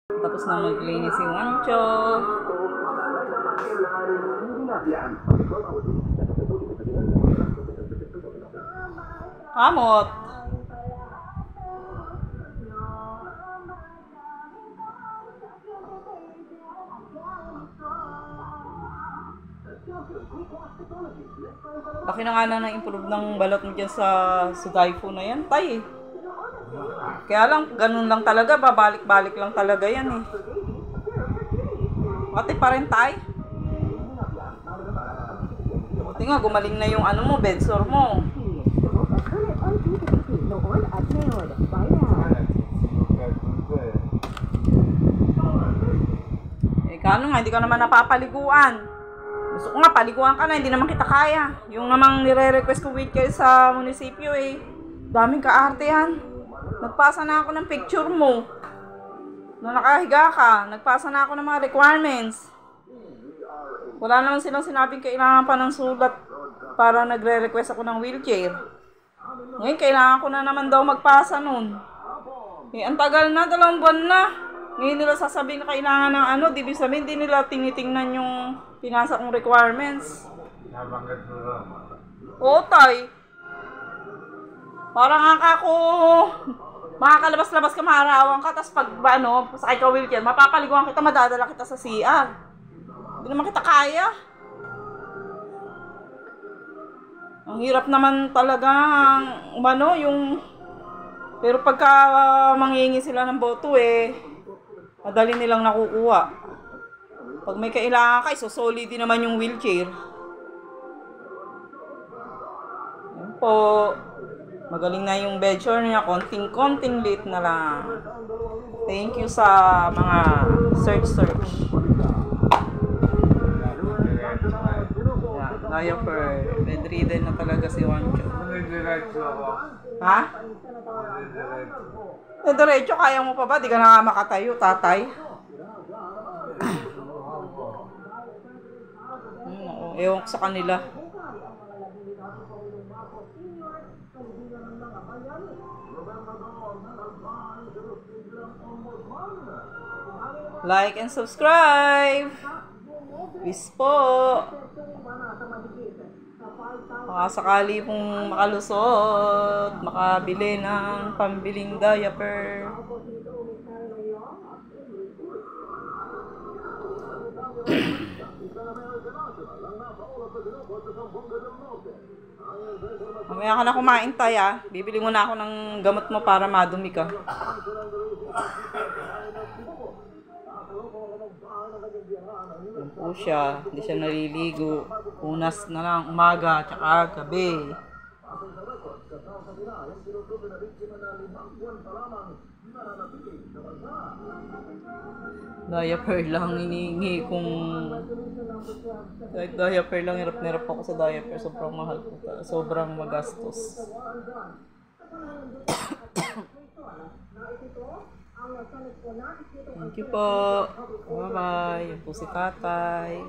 Tapos na maglinis si Wancho. Kamot. Laki na nga na na-improve ng balot mo dyan sa Daifu na yan, tay. Kaya lang, ganun lang talaga, babalik-balik lang talaga yan eh. Pati pa rin, tay. Buti nga, gumaling na yung ano mo, bedsore mo. Eh, kano nga, hindi ka naman napapaliguan. Gusto ko nga, paliguan ka na, hindi naman kita kaya. Yung namang nire-request ko with kayo sa munisipyo eh. Daming kaarte yan. Nagpasa na ako ng picture mo. Nung nakahiga ka, nagpasa na ako ng mga requirements. Wala naman silang sinabing kailangan pa ng sulat para nagre-request ako ng wheelchair. Ngayon, kailangan ko na naman daw magpasa nun. Eh, ang tagal na, 2 buwan na. Ngayon nila sasabihin na kailangan ng ano, di sabihin, di nila tinitingnan yung pinasa kong requirements. Nabanggit mo lang. Oo, tay. Parang ako, makakalabas-labas ka, maarawan ka, tapos pag ano, sakay ka wheelchair, mapapaliguan kita, madadala kita sa CR. Hindi naman kita kaya. Ang hirap naman talaga, umano, yung... Pero pagka manghihingi sila ng boto eh, madali nilang nakukuha. Pag may kailangan ka, solid din naman yung wheelchair. Yan po. Magaling na yung bedsore niya. Konting lit na lang. Thank you sa mga search. Yan, diaper. Bedridden na talaga si Wancho. Ha? Diretso, kaya mo pa ba? Di ka na nga makatayo, tatay. Ewan ko sa kanila. Like and subscribe. Please po. Baka sakali pong makalusot, makabili ng pambiling diaper. Mamaya ka na kumain, tay, ah. Bibili mo na ako ng gamot mo para madumi ka. Yan po siya. Hindi siya naliligo. Unas na lang umaga tsaka gabi. Diaper lang hinihingi kung kahit diaper lang, hirap ako sa diaper. Sobrang mahal po. Sobrang magastos. Thank you po. Bye-bye. Yan po si tatay.